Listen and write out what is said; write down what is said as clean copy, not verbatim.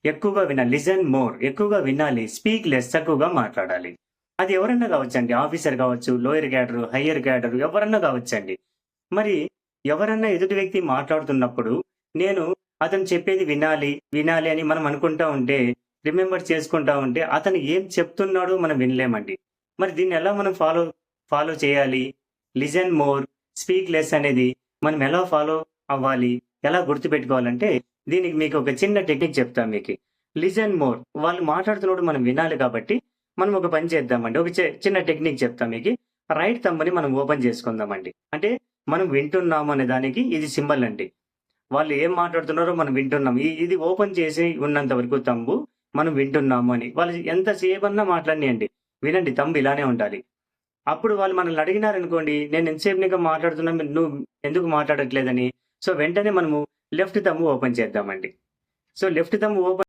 ఎక్కువగా వినాలి. Listen more ఎక్కువగా వినాలి. స్పీక్ లెస్ తక్కువగా మాట్లాడాలి. అది ఎవరన్నా కావచ్చండి. ఆఫీసర్ కావచ్చు, లోయర్ క్యాడర్, హైయర్ క్యాడర్ ఎవరన్నా కావచ్చండి. మరి ఎవరన్నా ఎదుటి వ్యక్తి మాట్లాడుతున్నప్పుడు నేను అతను చెప్పేది వినాలి, వినాలి అని మనం అనుకుంటా ఉంటే, రిమెంబర్ చేసుకుంటా ఉంటే అతను ఏం చెప్తున్నాడో మనం వినలేమండి. మరి దీన్ని ఎలా మనం ఫాలో చేయాలి? లిజన్ మోర్, స్పీక్ లెస్ అనేది మనం ఎలా ఫాలో అవ్వాలి? ఎలా గుర్తుపెట్టుకోవాలంటే దీనికి మీకు ఒక చిన్న టెక్నిక్ చెప్తాను మీకి. లిజన్ మోర్ వాళ్ళు మాట్లాడుతున్నప్పుడు మనం వినాలి కాబట్టి మనం ఒక పని చేద్దామండి. ఒక చిన్న టెక్నిక్ చెప్తా మీకి. రైట్ థంబ్‌ని మనం ఓపెన్ చేసుకుందామండి. అంటే మనం వింటున్నాము అనే దానికి ఇది సింబల్ అండి. వాళ్ళు ఏం మాట్లాడుతున్నారో మనం వింటున్నాం. ఇది ఓపెన్ చేసి ఉన్నంత వరకు థంబు మనం వింటున్నాము అని. వాళ్ళు ఎంత సేపన్నా మాట్లాడనీయండి. వినండి థంబ్ ఇలానే ఉండాలి. అప్పుడు వాళ్ళు మనల్ని అడిగినారనుకోండి, నేను ఎంతసేపు నీతో మాట్లాడుతున్నా నువ్వు ఎందుకు మాట్లాడట్లేదని. సో, వెంటనే మనము లెఫ్ట్ థంబ్ ఓపెన్ చేద్దామండి. So, left thumb open